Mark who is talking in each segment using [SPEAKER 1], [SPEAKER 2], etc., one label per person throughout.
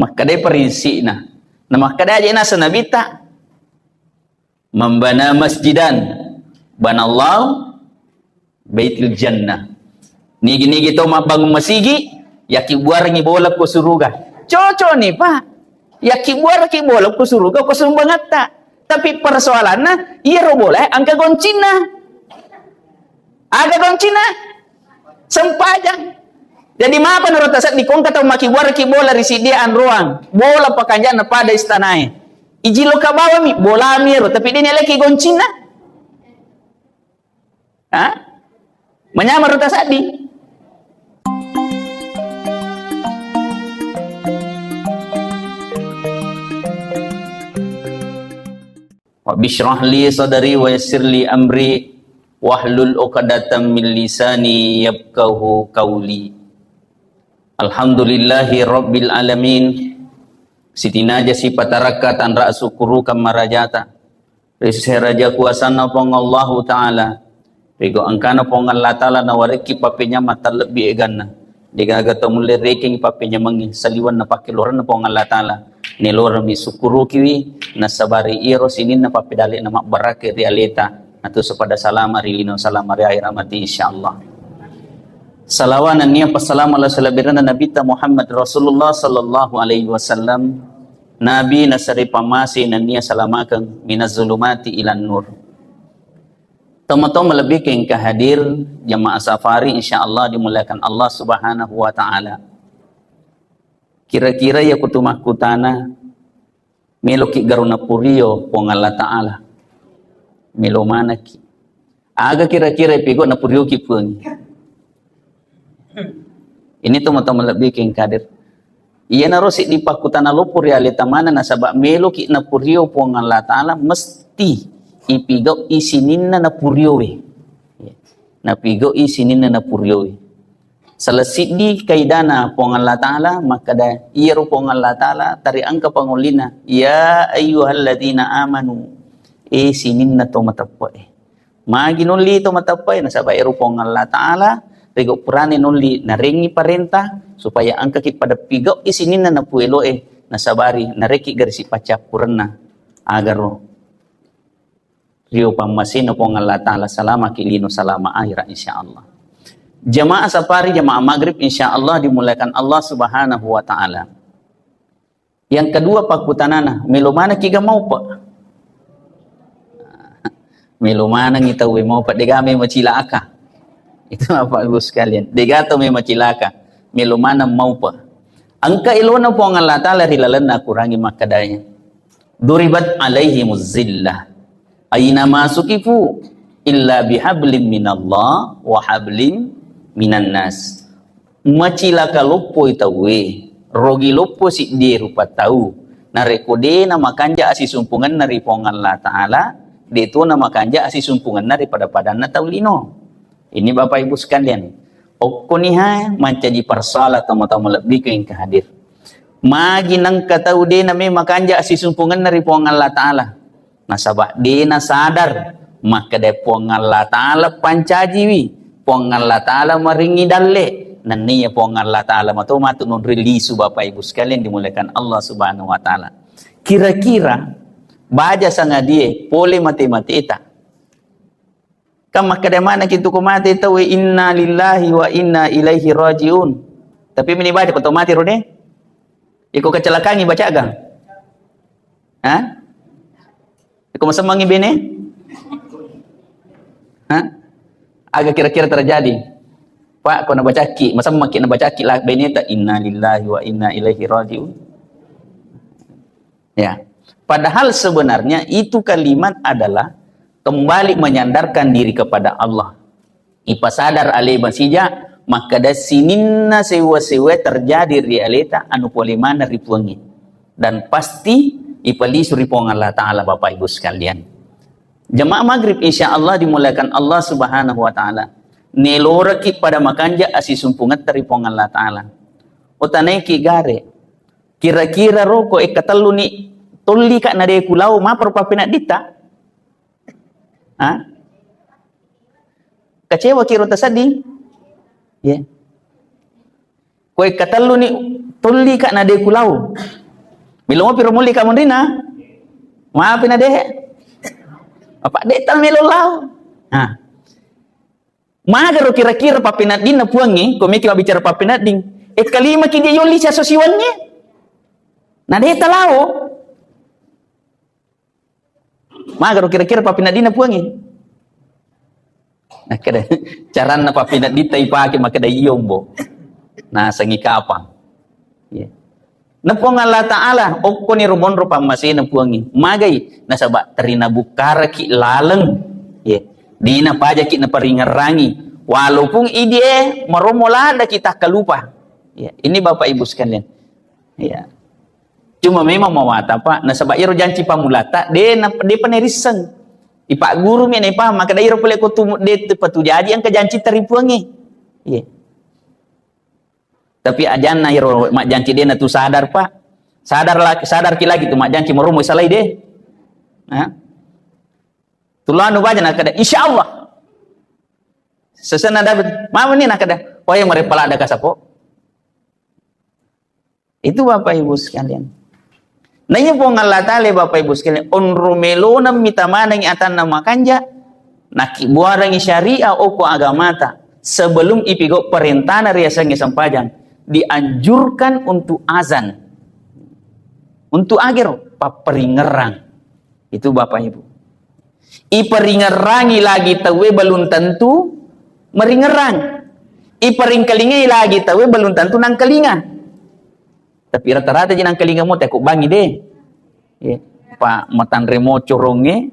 [SPEAKER 1] Maka dia perisi na maka dia aja na sanabita membana masjidan banallahu baitil jannah. Nigi-nigi to mabangun masigi yaki buar ngi bola ko suruga. Cocok nih Pak. Yaki buar ki bola ko suruga ko sumbangata. Tapi persoalannya iya ro boleh angka goncina. Aga goncina sempajang. Jadi mapa menurut tasat di kong kata maki buar ki bola risi dia an ruang. Bola pakanjana pada istanai. Iji lo kabawa mi bola miro tapi dia lagi goncina. Hah? Menyamar menurut tasat di. Bishrah li sadri wa yassir li amri wahlul 'uqdatam min lisani yafqahu qawli. Alhamdulillahi rabbil alamin. Sitina jasi pataraka tan ra'su kuru kamarajata. Risi raja kuasana pong Allah taala. Rigo angkana pong Allah taala na wariki papinya mata lebih eganna. Digaga to mulle reking papinya mangi saliwan na pakiloran na pong Allah taala. Nilor mi sukuru kiwi na sabari iro sinin na papidali na makbarake realita atau sepada salama rilino salama ri akhir amati insyaallah. Salawanan niya pasalamu ala salabirana Nabi Muhammad Rasulullah sallallahu alaihi wasallam. Nabi nasari pamasi na niya salamakan minaz zulumati ilan nur. Tama-tama lebih ke hadir jamaah safari insyaallah dimuliakan Allah Subhanahu wa taala. Kira-kira ya kutumah kutana meloki garuna purio pong Allah taala. Melo mana ki. Aga kira-kira pigo na purio ki pungi. Ini teman-teman lebih ke kadir. Iya narosi di pakutana lupur realita mana nasabak melo ki na purio pong Allah taala mesti ipigo isininna na purio we. Na pigo isininna na purio we. Salasidi kaidana pong Allah taala maka da iya pong Allah taala tari angka pangulina ya ayyuhalladzina amanu isininna to matapay. Magi nuli to matapay nasabak iro pong Allah taala rigo purani nuli naringi parenta supaya angka ki pada pigo isininna na puelo nasabari nareki garisi pacak purna agar rio pamasino pong Allah taala salama kilino salama akhirah insyaallah. Jamaah safari jamaah maghrib insyaallah dimuliakan Allah Subhanahu wa taala. Yang kedua pakutanana melo mana kiga mau pak? Melo mana ngita we mau pak degame macilaka. Itu apa ibu sekalian? Degato me macilaka. Melo mana mau pak? Angka ilona po ang Allah taala rilalan na kurangi makadanya. Duribat alaihimuz zillah. Aina masukifu illa bihablim minallah wa hablim minan nas. Macilaka lupo itawe. Rogi lupo si di rupa tahu. Narekode na makanja asisumpungan na ripong Allah Ta'ala. Dito na makanja asisumpungan na ripada padan na taulino. Ini Bapak Ibu sekalian. Okuniha mancaji parsala tama-tama lebih ke yang kehadir. Magi nang katahu de na may makanja asisumpungan na ripong Allah Ta'ala. Nasabak de na sadar. Maka de pong Allah Ta'ala pancajiwi. Pong Allah Ta'ala maringi dalle. Naniya pong Allah Ta'ala matu nun rilisu Bapak Ibu sekalian dimuliakan Allah Subhanahu wa Ta'ala. Kira-kira baja sanga dia pole mati-mati ita. Kama kadamana kitu kumati ita wa inna lillahi wa inna ilaihi rajiun. Tapi mini baca kau mati rode. Iko kecelakaan baca agak. Hah? Iko masamangi bene? Hah? Agak kira-kira terjadi. Pak, kau nak baca ki, masa makin nak baca ki lah bene tak inna lillahi wa inna ilaihi rajiun. Ya. Padahal sebenarnya itu kalimat adalah kembali menyandarkan diri kepada Allah. Ipa sadar alai masija, maka da sininna sewa-sewa terjadi realita anu polimana ripuangi. Dan pasti ipa lisu ripuang Allah Ta'ala Bapak Ibu sekalian. Jemaah maghrib insyaallah dimuliakan Allah Subhanahu wa Ta'ala. Nelora ki pada makanja asisumpungat teripong Allah Ta'ala. Utanay ki gare. Kira-kira roko ikatalu ni tuli ka na de kulau ma perpapina dita. Ha? Kecewa kiro tasadi. Ya. Yeah. Ko ikatalu ni Tolli kak na de kulau. Milo mo pero muli ka mo rin ha. Maafin na de. Apa de tal melo lau. Ha. Magaro kira-kira papinadin na puangi, kung may bicara papinadin, kalima kidi yoli sa sosiwannya. Na de talao. Magaro kira-kira papinadin na puangi. Nah, kada cara na papinadin tay pake makada iyombo. Na sangikapang. Yeah. Napuang Allah Ta'ala, okko ni rumon rupa masih napuangi. Magay, nasaba terina bukara ki laleng. Yeah. Di na paja ki na paringarangi. Walaupun ide maromola ada kita kelupa. Yeah. Ini Bapak Ibu sekalian. Yeah. Cuma memang mawata Pak, nasaba iro janci pamulata, de penerisan. Ipak guru mi na ipa, maka iro pule ko tumu de patu jadi ang kajanci taripuangi. Yeah. Tapi ajan na iro mak janci de na tu sadar Pak. Sadar ki lagi tu mak janci marumo salai de. Ha? Tulanu baja na kada insyaallah. Sesana dapat mama ni nak kada. Oh yang merepala ada kasapo. Itu Bapak Ibu sekalian. Nanya po Allah Ta'ala Bapak Ibu sekalian. Onrumelo na mitamana ng atan na makanja. Nakibuarang syariah o ko agamata. Sebelum ipigo perintah na riasang isang pajang. Dianjurkan untuk azan. Untuk akhir paperingerang. Itu Bapak Ibu. Iperingerangi lagi tawe belum tentu meringerang. Iperingkelingi lagi tawe belum tentu nang kelinga. Tapi rata-rata jinang kelinga mo tekuk bangi deh. Ya. Pak matan remo coronge,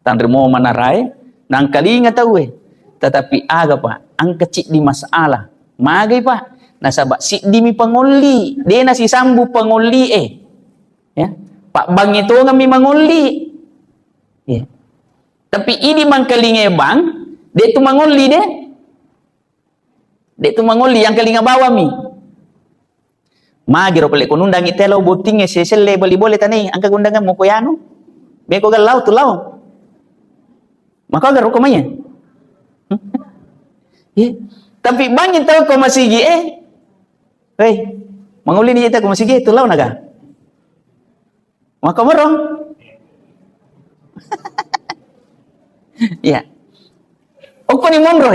[SPEAKER 1] tan remo manarai, nang kelinga tawe. Tetapi aga Pak, ang kecik di masalah. Magay Pak, nasaba si dimi pangoli, de na si sambu pangoli Ya. Pak bang itu ngami mangoli. Ya. Tapi ini mangkelinga bang, de tu mangoli deh. De tu mangoli yang kelinga bawa mi. Magiro pala kung undang itelo buting sesel level boleh tanay ang kagundangan mo kuyano. Be ko galaw tulaw. Maka garo ko maya. Tapi bangin tahu ko masigi Hey, manguli ni ita ko masigi tulaw naga. Maka morong. Ya. O ko ni monro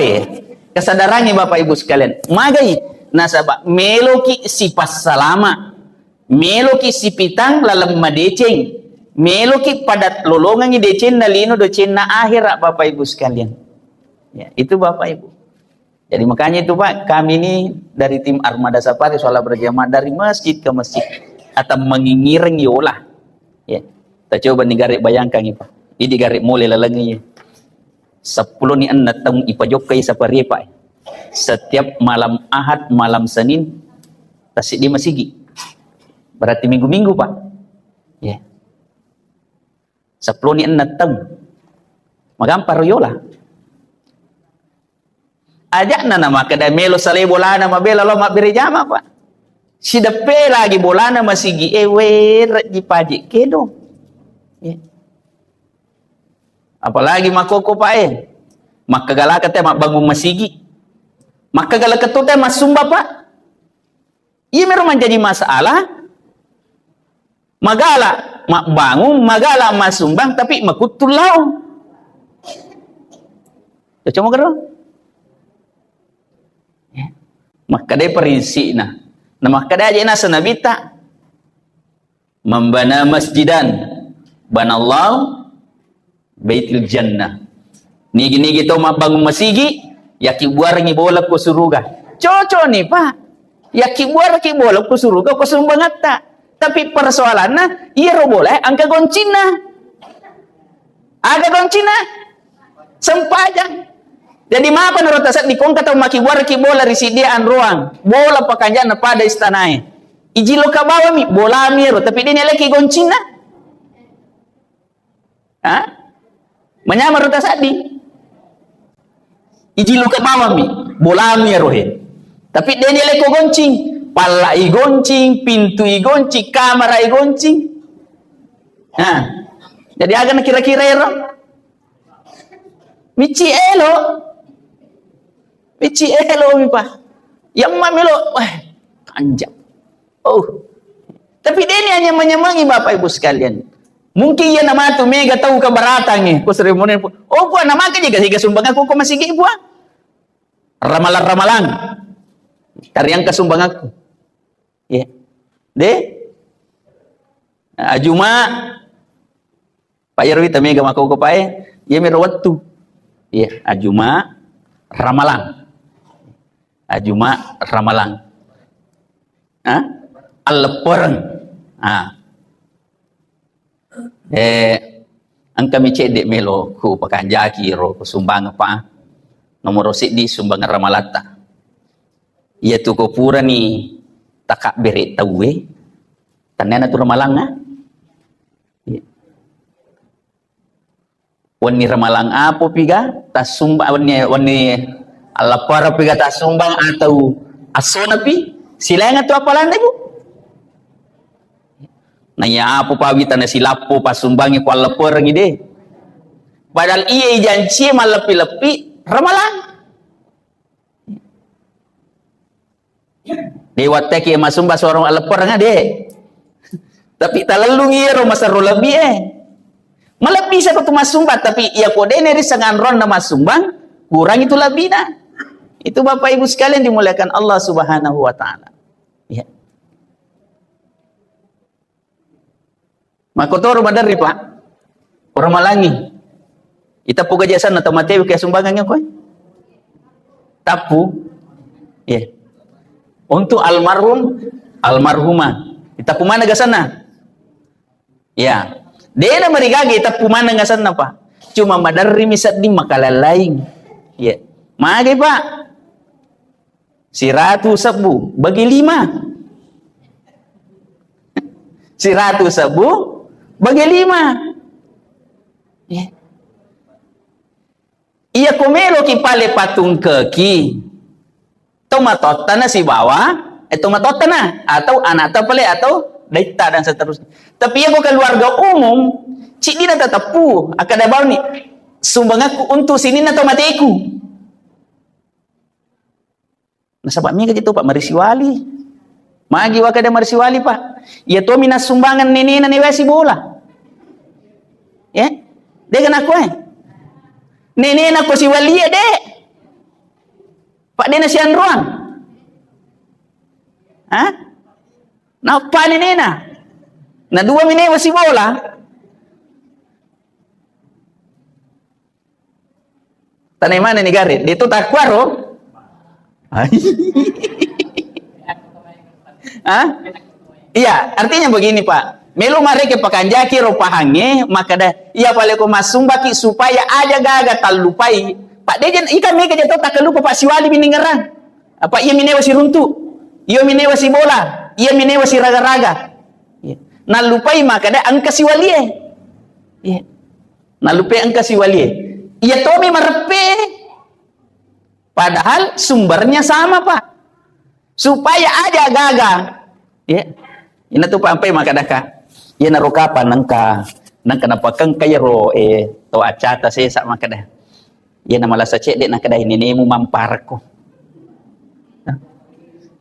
[SPEAKER 1] kasadarannya Bapak Ibu sekalian. Magay nasaba meloki si pasalama, meloki si pitang lalam madeceng, meloki padat lolongan ni deceng na lino doceng na akhirat Bapak Ibu sekalian. Ya, itu Bapak Ibu. Jadi makanya itu Pak, kami ini dari tim Armada Safari sholat berjamaah dari masjid ke masjid atau mengingiring yola. Ya, kita coba nih garik bayangkan ini Pak. Ini garik mulai lalangnya. 10 ni anak tang ipajokai sapari Pak. Setiap malam Ahad, malam Senin, tasik di masigi. Berarti minggu-minggu Pak. Ya. 10 ni anak tahun. Magampar yola. Ajak na nama kada melo sale bola na mabela lo mabere jama Pak. Si depe lagi bola na masigi wer di paji kedo. Ya. Apalagi makoko Pak Makagala kate mak bangun masigi. Maka kalau ketutnya mas sumba Pak, iya memang menjadi masalah. Magala mak bangun, magala mas sumbang, tapi makutul lau. Coba kero. Maka dia perisi nah maka dia aja nasa nabita membana masjidan, banallahu baitil jannah. Nigi gitu mak bangun masigi. Yaki buar ngi bola ko suruga. Cocok nih Pak. Yaki buar ki bola ko suruga ko sumbangat tak. Tapi persoalannya iya ro boleh angka goncina. Ada goncina. Sempajang. Jadi maapa na rota sat di kong kata maki buar ki bola risi dia an ruang. Bola pakanja na pada istanai. Ijilo ka bawa mi bola miro tapi dia lagi goncina. Hah? Menyamar rota sat di Iji luka mama mi, bola mi rohe. Tapi dia leko goncing, pala i goncing, pintu i goncing, kamera i goncing. Nah, jadi agak kira-kira ero. Mici elo mi pa. Yang mamelo, kanjak. Oh, tapi dia ini hanya menyemangi Bapak Ibu sekalian. Mungkin ia nama tu mega tahu keberatan ni. Ko seremoni. Oh, buat nama ke juga siga sumbang aku ko masih buat. Ramalan-ramalan. Tariang kasumbang aku. Ya. De. Ajuma. Pak Yarwi ta mega mako ko pae. Ia merawat tu. Ya, ajuma ramalan. Ajuma ramalan. Al-Leperang. Ang kami cedek melo ku pakan jaki ro ku sumbang apa nomor di sumbang ramalata. Ia tu ko pura ni takak beret tawe. Tanena tu ramalang Wani ramalang apa piga? Tas sumbang wani al-Lepar piga tas sumbang atau asona pi? Sila nga tu apalan na ibu? Naya apa pawitan na silapo pasumbangi ko al-Lepar ngide. Padahal iya janji malapi-lepi ramalan. Dewa teki masumba seorang al-Lepar nga de. Tapi talalung iya ro masaro labi Malapi sa ko masumba tapi iya ko de neri sangan ron na masumbang kurang itu labi na. Itu Bapak Ibu sekalian dimuliakan Allah Subhanahu wa taala. Ya. Makotoro madari Pak. Orang malangi. Ita puga jasan atau matewi kaya sumbangannya ko. Tapu. Ya. Untuk almarhumah. Ita pumana gasana. Ya. Dia marigagi ita pumana gasana Pak. Cuma madari misat di makalalaing. Ya. Magi Pak. 100 sabu bagi 5. 100 sabu bagi 5. Iya komelo ki pale patung keki. Tomatota na si bawa, tomatota na atau anak pale atau daita dan seterusnya. Tapi aku keluarga umum, cik di na tatapu, akada bawa ni sumbang aku untuk sini na tomateku. Nasabak mi gitu Pak Marisiwali. Magi wa kada Marisiwali Pak. Ya to minas sumbangan nenena ni wasi bola. Ya. Dengan aku nenena ko si walia de. Pak dena si anruan. Napa nenena? Na dua mine wasi bola. Tanay mana ni garit? Dito takwaro. Iya, artinya begini Pak. Melu mari ke pakanjaki ro pahange, maka dah ia pale ko masumbaki supaya aja gaga talupai. Pak dejen ika mega jatuh tak lupa Pak Siwali biningeran. Apa ia minewa si runtu? Ia minewa si bola, ia minewa si raga-raga. Nah lupai maka dah angka si walie. Nah lupai angka si walie. Ia tomi marepe. Padahal sumbernya sama Pak. Supaya aja gaga. Ya. Ina tu pampai maka daka. Ya narokapan nangka napakang kayro to acata sa maka dah. Ya namala sa cek dek nakada ini mu mamparko.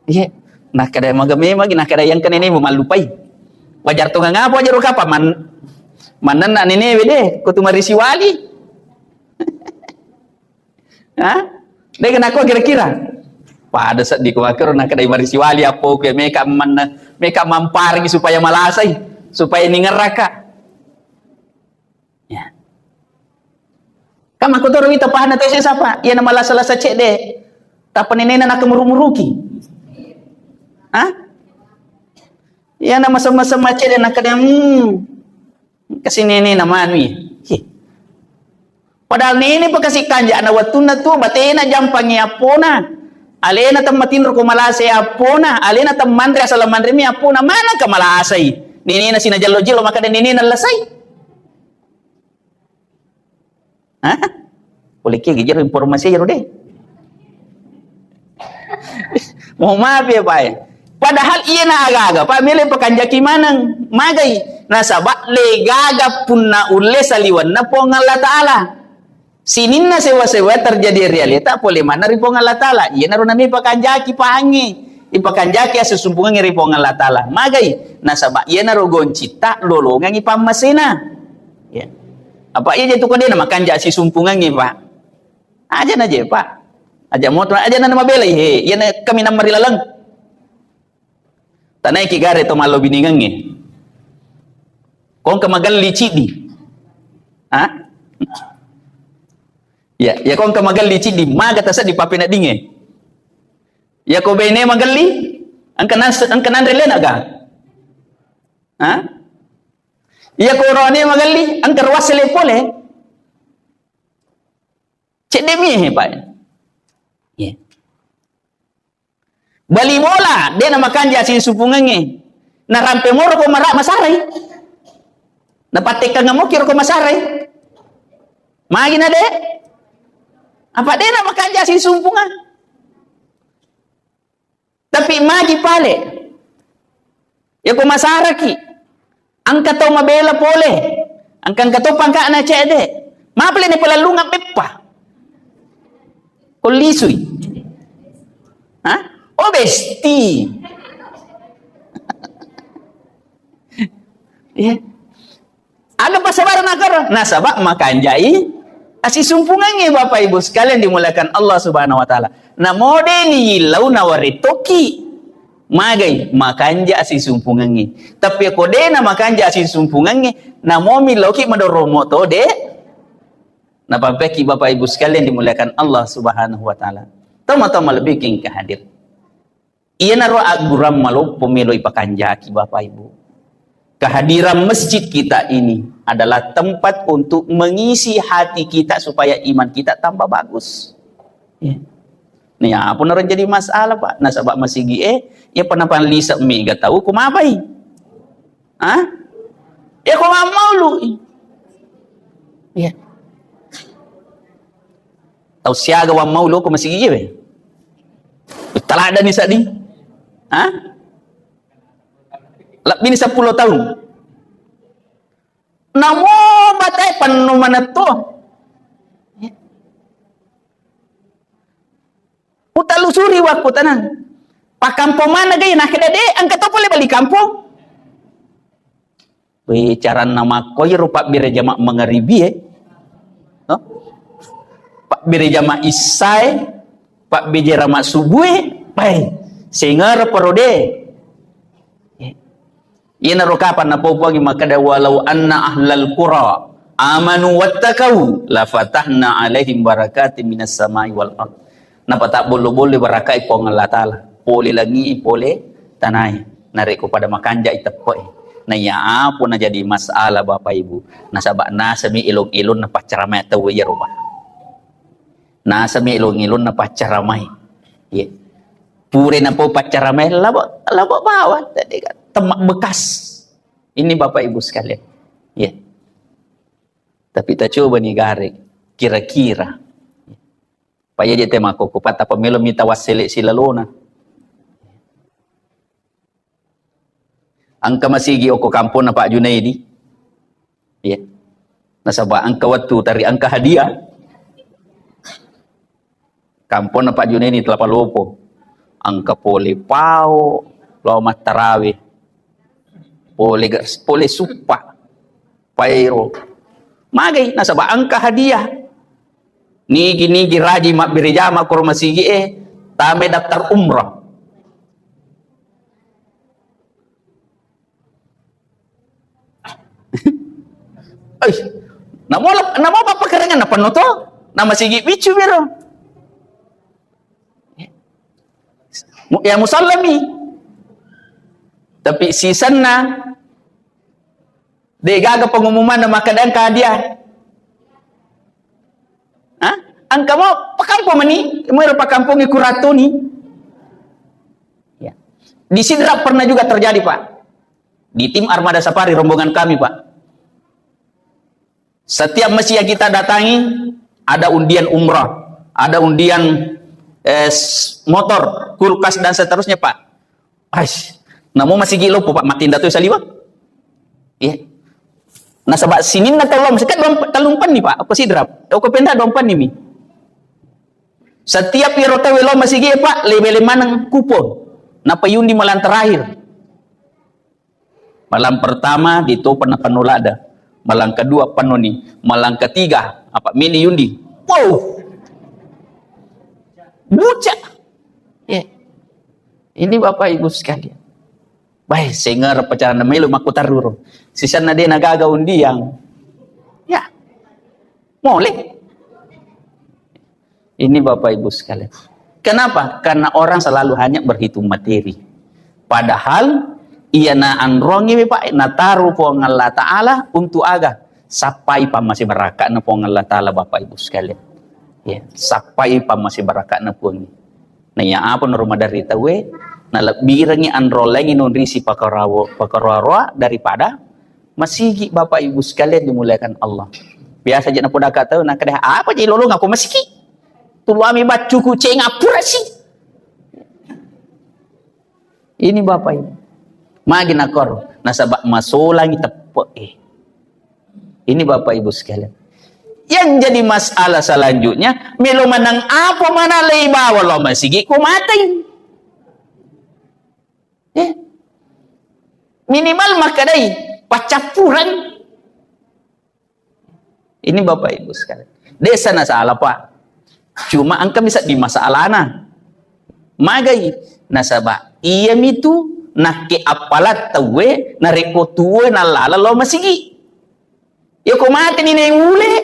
[SPEAKER 1] Ya. Nakada magame magi nakada yang kan ini mu malupai. Wajar to ngapa wajar kapan manan nini wede kutu marisiwali. Dengan aku kira-kira pada saat di kuakir nak kedai marisiwali apa ke mereka mampargi supaya malasai supaya ini ngeraka ya kam aku tahu itu pahana teh siapa ia nama lasa-lasa cek deh tapan ini nak kemuru-muruki ia nama sama-sama cek deh nak kedai kesini ini nama anu padahal ini pekasih kanja na watuna tu batena jampangi apona alena tamatin ro kumalase apona alena tamandre asal mandre mi apona mana kamalasai nini na sinajallo-jello maka dan nini na lasai boleh ke gijar informasi aja deh mau maaf ya Pak padahal iya na aga-aga Pak mele pekanjaki manang magai nasabak legaga punna ulle saliwan na po ngalla ta'ala sinin na sewa-sewa terjadi realita boleh mana ripong Allah Ta'ala iya naru nami pakanjaki pahangi ipakanjaki asusumpungan ngiri po Allah Ta'ala. Magay, nasaba, iya na rogon cita, lolongan ipamasena. Ya. Apa iya jatuh kode na makanja si sumpungan ngipa. Aja na je, Pak. Aja motor, aja na mabelay, he. Iya na kami na marilalang. Tanay kigare to malo biningan ngi. Kung kamagal licidi. Ha? Ya kung kamagal licidi, maga tasa di papina dinge. Ya ko bene magali, ang kanan relen aga. Ha? Ya ko roni magali, ang karwasele pole. Cek demi he Pak. Ya. Bali mola, dia na makanja si supungange. Na rampe moro ko mara masaray. Na patik ka nga mo kiro ko masaray. Magi na de. Apa dia na makanja si sumpungan? Tapi magi pale. Ya ko masaraki. Ang kataw mabela pole. Ang kang kataw pangka na cede. Mapale ni pala lunga pepa. Kolisui. Ha? O besti. Ya. Ada pasabaran akar. Nasaba makanjai. Asisumpungannya Bapak Ibu sekalian dimulakan Allah Subhanahu wa taala. Na modeni yilau na waritoki. Magay makanja asisumpungannya. Tapi kode na makanja asisumpungannya na momi loki madoromo to de. Na pampeki Bapak Ibu sekalian dimulakan Allah Subhanahu wa taala. Tama-tama lebih king kehadir. Iya naro aguram malo pemilu ipakanjaki Bapak Ibu. Kehadiran masjid kita ini adalah tempat untuk mengisi hati kita supaya iman kita tambah bagus. Ya. Nih apa naran jadi masalah Pak? Nasabak masigi ya penapan lisa mi gak tahu kumapai. Hah? Ya kok mau lu? Ya. Tahu siaga wa mau lu ko masigi be? Talada ni sadi. Hah? Lebih 10 tahun. Namo batay panu manato. Utalusuri waku tanan. Pakampung mana gaya nak dede angkat apa boleh balik kampung. Bicara nama koi rupa birejama mengeribi no? Pak birejama isai, Pak birejama subuh, pai singar perode. Ia narokapan na po pagi makada walau anna ahlal qura amanu wattakau la fatahna alaihim barakatin minas samai wal ard. Napa tak bolo-bolo barakai po ng Allah Ta'ala. Pole lagi pole tanay. Nareko pada makanja itapoy. Na po na jadi masalah Bapak Ibu. Nasaba nasa mi ilong-ilong na pacaramay tawo yaruba. Nasa mi ilong-ilong na pacaramay. Yeah. Pure na po pacaramay labo bawat tadi kan. Temak bekas. Ini Bapak Ibu sekalian. Ya. Tapi kita coba nih gare. Kira-kira. Paya dia tema ko kupata pamelo mita wasele sila lona. Angka masigi o ko kampon na Pak Junaidi. Ya. Nasaba angka watu tari angka hadiah. Kampon na Pak Junaidi telapalopo. Angka pole pao. Loma tarawih. Pole supa pairo magay nasaba angka hadiah nigi raji mak birejama kor masigi tame daftar umrah ay namo apa kerengan na panoto na masigi bicu biro ya musallami. Tapi sisan na de gaga pengumuman na makadang kadia. Ha? Ang kamo pakampo mani, mayroon pakampong ikurato ni. Ya. Di Sidrap pernah juga terjadi, Pak. Di tim Armada Safari rombongan kami, Pak. Setiap masjid yang kita datangi ada undian umrah, ada undian motor, kulkas dan seterusnya, Pak. Aish. Namo masih gilo po Pak matinda to sa liwag. Iya. Nasa ba sinin na tolong sikat talumpan ni Pak. Ako Sidrap. Ako penda dompan ni mi. Setiap irota welo masih gi Pak lebe-lema ng kupon. Napa yundi malam terakhir. Malam pertama ditopan apa nolada. Malam kedua panoni. Malam ketiga apa mini yundi. Wow. Buca. Ya. Ini Bapak Ibu sekalian. Baik, sehingga pacaran na melo makutaruro. Sisan na din nagaga undi yang. Ya. Molek. Ini Bapak Ibu sekalian. Kenapa? Karena orang selalu hanya berhitung materi. Padahal ia na anrongi Pak na taruh po ng Allah Ta'ala untuk aga sapai pa masih beraka na po ng Allah Ta'ala Bapak Ibu sekalian. Ya, sapai pa masih beraka na po ni. Na iya apa norma dari tawe na birangi anrolengi non risi pakarawa daripada masigi Bapak Ibu sekalian dimuliakan Allah. Biasa aja na po nakataw na kada apa jadi lolong ako masigi. Tuluami bacuku cengapura sih. Ini Bapak Ibu. Magi nakor nasabak masolang itepo Ini Bapak Ibu sekalian. Yang jadi masalah selanjutnya, melo manang apa mana leiba walau masigi kumating. Minimal makadai pacapuran. Ini Bapak Ibu sekalian. Desa na salah Pak. Cuma angka bisa di masalah na. Magai nasaba iya mitu nake apalat tawe na rekotuwe na lala lo masigi. Ya ko mati ni na yung uli.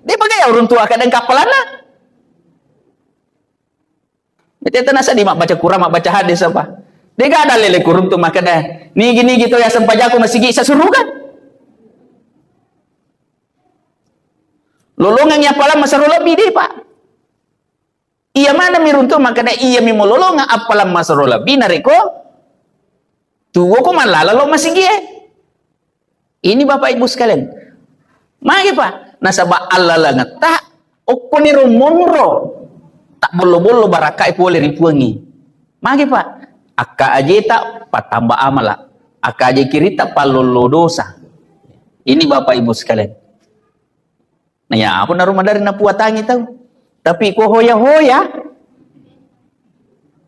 [SPEAKER 1] Di ba kaya orang tua kadang kapalan na? Ito nasa di mak baca Quran mak baca hadis apa? Di ka ada lele kurung tu makada. Ni gini gitu ya sempajaku masigi sa surugan. Lolongan ya pala masaru lebih deh Pak. Iya mana mirunto makana iya mi mololonga apalam masarola binareko tuwo ko malala lo masigi. Ini Bapak Ibu sekalian. Magi Pak, nasaba Allah langat ta okko ni romonro tak bolo-bolo barakai pole ripuangi. Magi Pak, akka ajeta patamba amala. Akka aje kirita palolo dosa. Ini Bapak Ibu sekalian. Nah ya aku na rumah dari na puatangi tahu. Tapi kok hoya-hoya,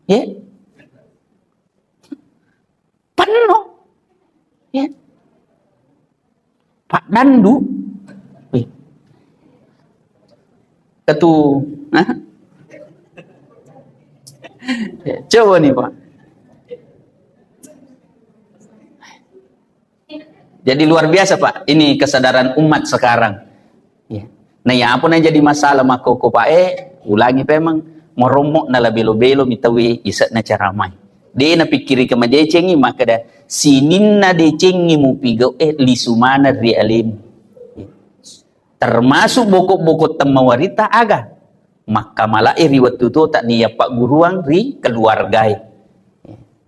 [SPEAKER 1] ya, penuh, ya, Pak Dandu, ketu, ya, coba nih Pak. Jadi luar biasa Pak, ini kesadaran umat sekarang. Ya. Nah ya apa na jadi masalah mako ko pae ulangi memang meromok na labelo-belo mitawi isa na caramai. De na pikiri ka madecengi maka da sinin na decengi mu pigaw lisumana rialim. Termasuk bokok-bokok temawarita aga. Maka malai riwat tuto tak niya pak guruang ri keluargai.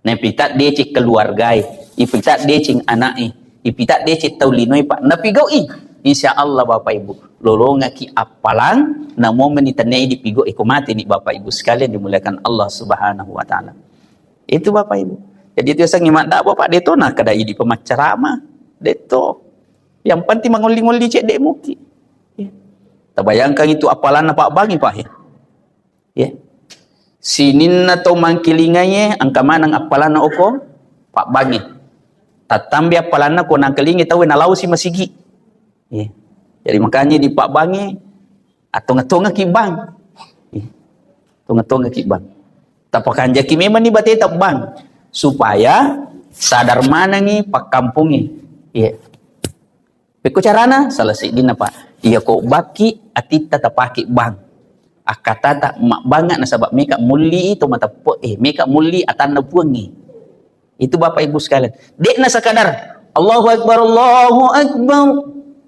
[SPEAKER 1] Na pitat decek keluargai, ipitat decing anai, ipitat decek taulinoy pak napigaw Insya Allah Bapak Ibu lolonga ki apalang na momen itanai di pigo mati ni Bapak Ibu sekalian dimuliakan Allah Subhanahu wa taala. Itu Bapak Ibu. Jadi itu sang ngimat dak Bapak deto na kadai di pemacarama deto. Yang penting mangoli-ngoli cek dek muki. Ya. Tabayangkan itu apalan Pak Bangi Pak ya. Ya. Sinin na to mangkilingaye angka manang apalan na oko Pak Bangi. Tatambi apalan na ko nang kelingi tahu na law si masigi. Ya. Jadi makanya di Pak Bangi atau ngetonga kibang, ngetonga kibang. Tapakan jaki memang ni batai tak bang supaya sadar mana ni Pak kampungi. Ya. Peko carana salah sidin apa? Iya ko baki atita tapaki bang. Akata mak banget na sabab meka muli itu mata po meka muli atan na puangi. Itu Bapak Ibu sekalian. Dek na sakadar Allahu Akbar Allahu Akbar.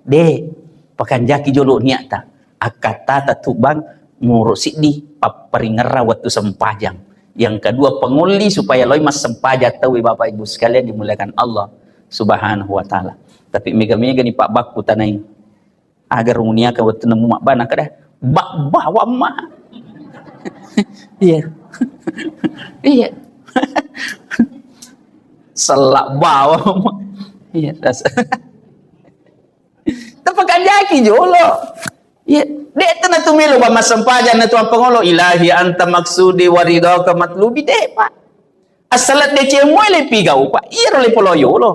[SPEAKER 1] De pakan jaki jolo niata akata tatubang murusik di paperingera waktu sempajang. Yang kedua penguli supaya loy mas sempajak tahu Bapak Ibu sekalian dimuliakan Allah Subhanahu wa taala. Tapi mega-mega ni Pak Bakku tanai agar umunia ka waktu nemu mak bana kada bak bawa mak. Iya. Iya. Selak bawa mak. Iya. Tapakan jaki jolo. Ya, dek tena tumilo ba masampajan na tuang pangolo ilahi anta maksudi waridaka matlubi dek Pak. Asalat deceng mo le pigau pa iro le poloyo lo.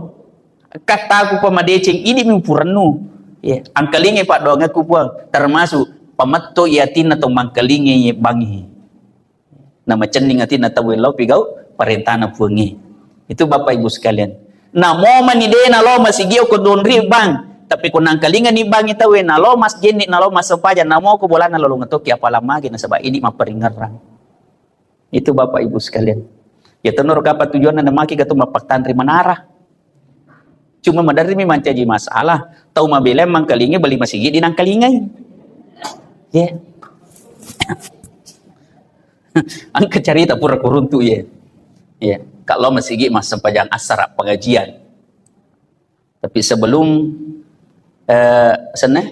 [SPEAKER 1] Kata aku pamadeceng ini mimpuranu. Ya, angkalinge pak doang aku puang termasuk pamato yatin atau mangkalinge bangi. Nama cening atin atau welau pigau parentana puangi. Itu Bapak Ibu sekalian. Nah mau manidena lo masih gio ko donri bang. Tapi kung nangkalingan ni bang itaw nalo mas geni nalo mas sampaja namo ko bola nalo ngatoki apala magi na sabay ini maparingarang. Itu Bapak Ibu sekalian. Ya tenor kapat tujuan na maki kato mapaktantri manara. Cuma madari mi mancaji masalah. Tau mabila mangkalingi bali masigi di nangkalingay. Ya. Ang kecarita pura kuruntu ya. Ya. Kalau masigi mas sampajang asara pengajian. Tapi sebelum sana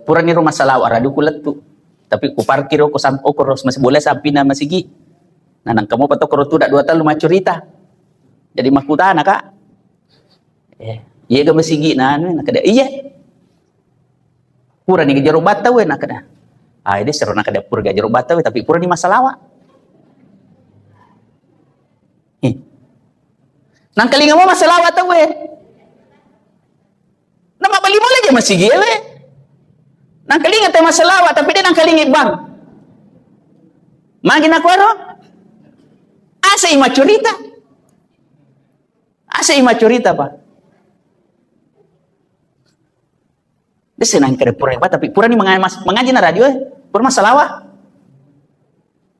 [SPEAKER 1] pura ni rumah salawa radu kulat tu. Tapi ku parkir ko sampo ko masih boleh sampai na masigi. Nanang kamu pato ko tu dak 2 tahun macurita. Jadi makutana kak. Iya ga masigi na nakada iya. Pura ni gajaro bata we nakada. Ini seru nakada pura gajaro bata we tapi pura ni masalawa. Nang kalinga mo masalawa ta we. Nama bali mo lagi masigi we. Nang kalinga ta masalawa tapi dia nang kalinga bang. Magi na kwaro. Asa imacurita. Asa imacurita pa. Dia senang kena pura hebat, tapi pura ni mengaji na radio pura masalawa.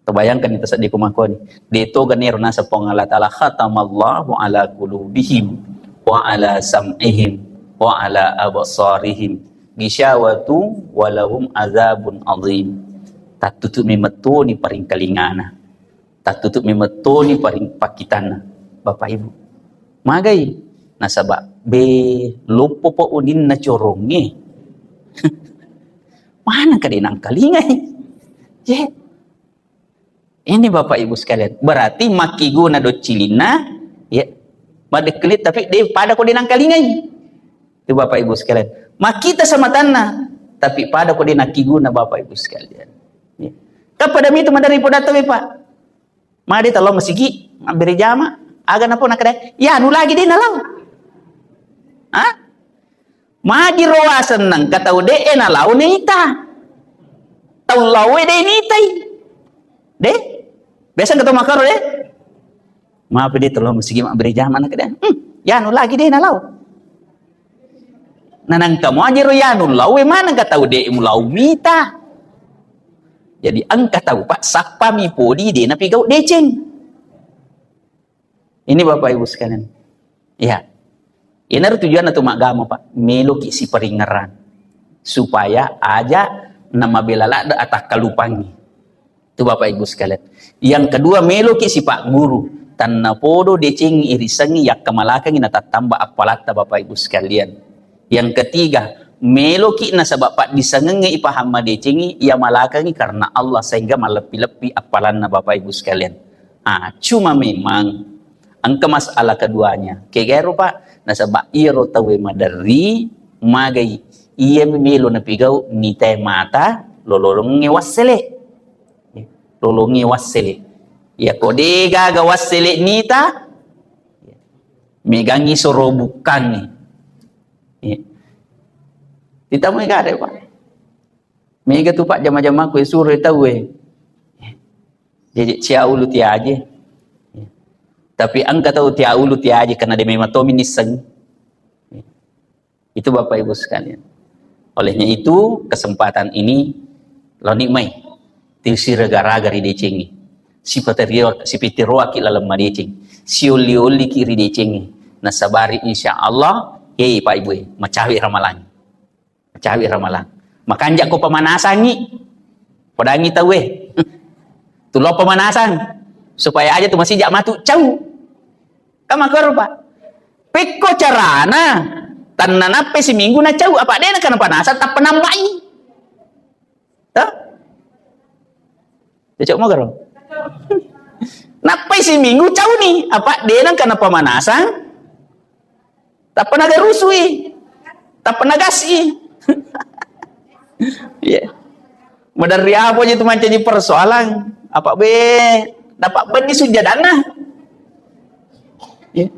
[SPEAKER 1] Terbayangkan itu saat di kumako ni. Dito ganiro na sa Allah Ta'ala khatamallahu ala qulubihim wa ala sam'ihim wa ala absarihim gisawatu walahum azabun azim. Tak tutup memeto ni paring kalingana. Tak tutup memeto ni paring pakitana. Bapak Ibu. Magai nasaba be lupo po unin na corongi. Mana kadinang kalingay? Yeah. Ini Bapak Ibu sekalian. Berarti makiguna do cilina, ya. Madeklit tapi dia pada ko dinang kalingay. Itu Bapak Ibu sekalian. Makita sama tanah, tapi pada ko dinang kiguna Bapak Ibu sekalian. Ya. Kapada itu madari po dato Pak. Madi talo masigi, beri jama, aga na po nakada. Ya anu lagi din nalaw. Ha? Madi rawasan nang katau de na law nita. Tau lawe de nitay. De? Biasa ketemu makar de. Maaf de tolong masigi mak beri jaman nakada. Ya anu lagi de na law. Nanang kamu aja ro ya anu lawe mana katau de mu law mita. Jadi angka tahu Pak sakpa mi podi de na pigau deceng. Ini Bapak Ibu sekalian. Ya. Ini tujuan atau magama Pak, meloki si peringaran supaya aja nama belala ada atak kalupangi. Itu Bapak Ibu sekalian. Yang kedua meloki si Pak Guru tanna podo deceng irisangi yak kamalakang ina tatamba apalata Bapak Ibu sekalian. Yang ketiga meloki na sabab Pak disangenge ipahama decengi ia malakangi karena Allah sehingga malepi-lepi apalanna Bapak Ibu sekalian. Cuma memang angka masalah keduanya kegero Pak nasaba iro tawe madari magai iya milo na pigau ni tay mata lolongi wasele ya kodega ga wasele nita megangi sorobukan ni kita mau gade Pak mega tu Pak jama-jama ku suruh tawe jadi ciaulu ti aje. Tapi angka tahu tia ulu tia aja karena dia memang tomi niseng. Itu Bapak Ibu sekalian. Olehnya itu kesempatan ini lo nikmai tisi raga-raga ri decengi. Si pitiroa ki lalam madeceng. Si oli-oli ki ri decengi. Nasabari insyaallah Pak Ibu macawi ramalan. Macawi ramalan. Makanjak ko pemanasan ni. Padangi tahu tulo pemanasan. Supaya aja tuh masih jak matu cau kamakar Pak peko carana tananape seminggu na cau apa dia nak panasan tak penambai tak cocok mau karo nape seminggu cau nih apa dia nak pemanasan tak pernah garusui tak pernah gasi ya modal ria apa aja tuh macam persoalan apa be dapat benih sujadana Ya.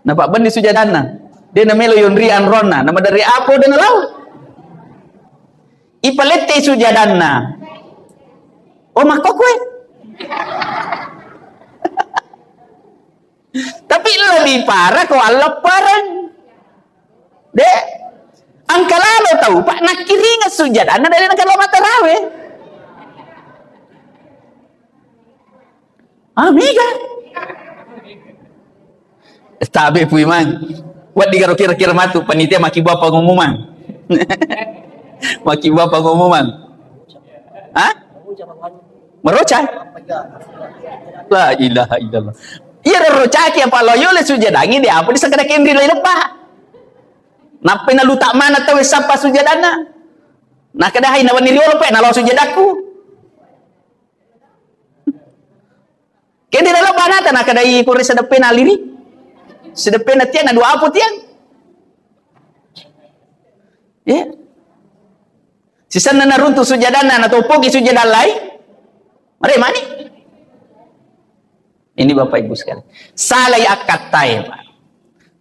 [SPEAKER 1] Nampak bendi sujadana. Dia namelo yon rian rona, nama dari apa dan lau. Ipalete sujadana. Oh mako kue. Tapi lebih parah kau alaparan. Dek, angka lalu tahu Pak nak kiringa sujadana dari nak lama tarawih. Amiga. Tabe puiman. Wat digaro kira-kira matu panitia maki buat pengumuman. Maki buat pengumuman. Hah? Merocai? La ilaha illallah. Iya rocaki apa loyole sujadangi dia apa disangka kendri lain lepa. Napa na lutak mana tahu sapa sujadana? Nah kada hai na wani riolo pe na lo sujadaku. Kendi na lo banata na kada i kore sedepe na liri. Sedepe na tiang na dua apu tiang. Ya. Sisan na naruntu sujadana na topoki sujadan lain. Mari mani. Ini Bapak Ibu sekalian. Salai akatai Pak.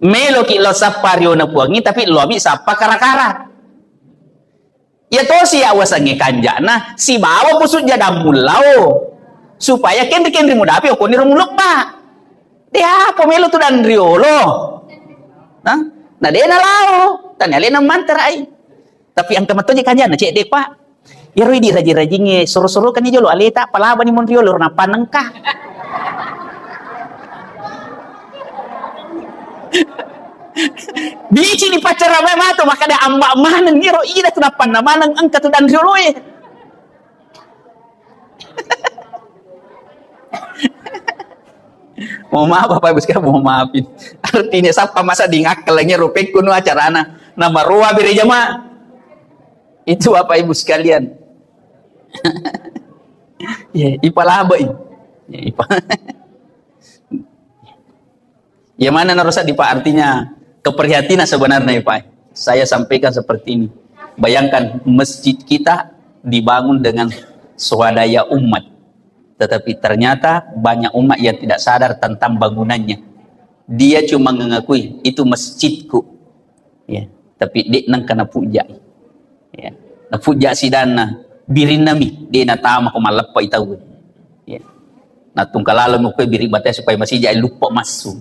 [SPEAKER 1] Melo ki lo sapario na puangi tapi lo bi sapa kara-kara. Ya to si awasange kanjana si bawa pusut jada mulao supaya kendri mudapi o koni rumulok Pak. Dia apa melo tu dan riolo. Nah dia na lao, tanya le na mantarai. Tapi ang kamatonya kanjana cek dek Pak. Ya roi di raji-rajinge soro-soro kan jolo aleta palaba ni mon riolo na panengka. Bici ni pacar ramai mato maka ada ambak manan ngiro ida kenapa namanang angka tu dan rioloe. Mau maaf Bapak Ibu sekalian, mau maafin. Artinya siapa masa dingakkelnya rupek kuno acarana nama ruah beri jamaah. Itu Bapak Ibu sekalian. Ya, ipalaba ini. Ya, ya mana narusa di Pak artinya keprihatinan sebenarnya Pak. Saya sampaikan seperti ini. Bayangkan masjid kita dibangun dengan swadaya umat. Tetapi ternyata banyak umat yang tidak sadar tentang bangunannya. Dia cuma mengakui itu masjidku. Ya, tapi dia nang kana puja. Ya. Na puja sidana birin nami dia na tama ko malappa itaw. Ya. Na tungkalala mo ko biri batay supaya masih jay lupa masuk.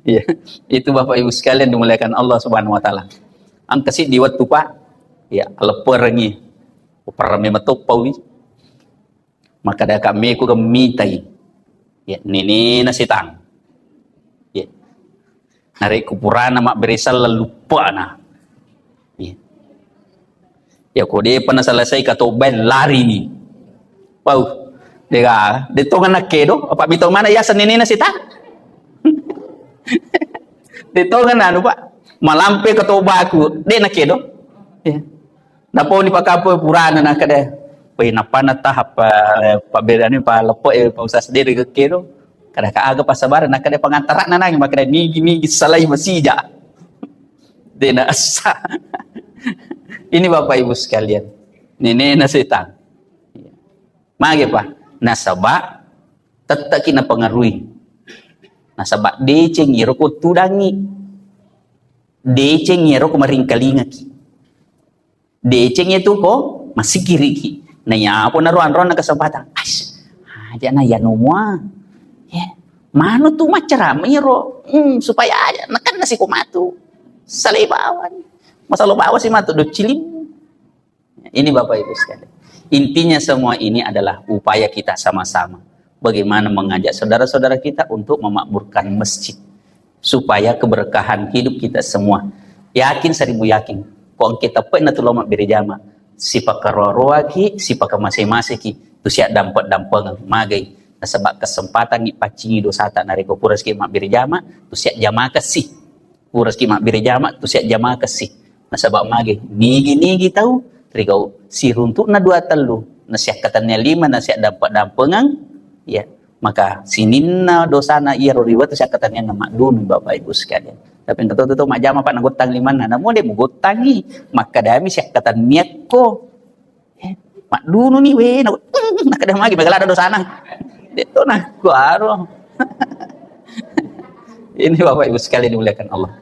[SPEAKER 1] Ya, itu Bapak Ibu sekalian dimuliakan Allah Subhanahu wa taala. Ang kasi di waktu Pak, ya leperangi. Uparame matopawi. Maka da kami ko gamitai. Ya, nini na sitang. Ya. Nari kupurana mak berisal lupa na. Ya. Ya ko dia pernah selesai katoben lari ni. Pau. Dega, dito nga nakedo, apa bitaw mana ya nini na sitang. Dito nga na ano Pak? Malampe katoba aku, de nakedo. Ya. Napo ni pakapo purana na kada pay napana tahap pa bedani pa lepo pa usas diri kekero kada kaaga pa sabar na kada pangantara na nang makada nigi salay masija dena asa. Ini Bapak Ibu sekalian nini nasitang mage pa nasaba tatta kina pengaruhi nasaba deceng iro ko tudangi deceng iro ko maringkalinga ki decengnya itu kok masih kiri ki. Nah ya apa naruan-ruan na kesempatan. Ais, aja na ya nomua. Ya, mana tuh maceram iro. Supaya aja nakan nasi komatu. Salai bawan. Masalah bawa sih matu do cilim. Ini Bapak Ibu sekalian. Intinya semua ini adalah upaya kita sama-sama. Bagaimana mengajak saudara-saudara kita untuk memakmurkan masjid. Supaya keberkahan hidup kita semua. Yakin 1000 yakin. Kung kita pa na tulong magbirejama, sipa karoroa ki, sipa kamasay-masay ki, tu siya dampak-dampak magay, nasabak kesempatan ipacingi dosata na reko puras ki magbirejama, tu siya jama kasi, puras ki magbirejama, tu siya jama kasi, nasabak magay, nigi-nigi tau, rikaw siruntuk na 2 telu, na siya katannya 5, na siya dampak-dampangang, ya, maka sinin na dosa na iya roriwa, tu siya katannya na makdun, Bapak Ibu sekalian. Tapi yang ketua mak jama pak nagutang 5 na namo dia mugutangi maka dami siya katan miyak ko mak dunu ni we nakadamagi bagala ada dosa nang dito na kuaro Ini Bapak Ibu sekalian dimuliakan Allah.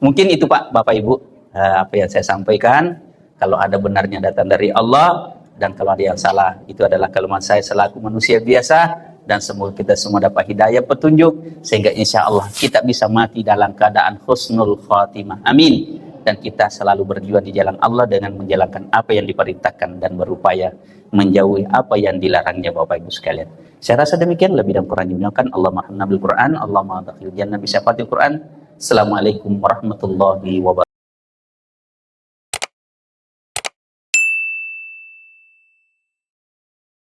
[SPEAKER 1] Mungkin itu Pak, Bapak Ibu, apa yang saya sampaikan. Kalau ada benarnya datang dari Allah, dan kalau ada yang salah, itu adalah kalimat saya selaku manusia biasa. Dan semoga kita semua dapat hidayah petunjuk, sehingga insya Allah kita bisa mati dalam keadaan husnul khatimah. Amin. Dan kita selalu berjuang di jalan Allah dengan menjalankan apa yang diperintahkan dan berupaya menjauhi apa yang dilarangnya Bapak Ibu sekalian. Saya rasa demikian, lebih dan kurang dimuliakan Allah Maha Nabil Quran, Allah Maha Dakhil Jannah bi syafaatil Quran. Assalamualaikum warahmatullahi wabarakatuh.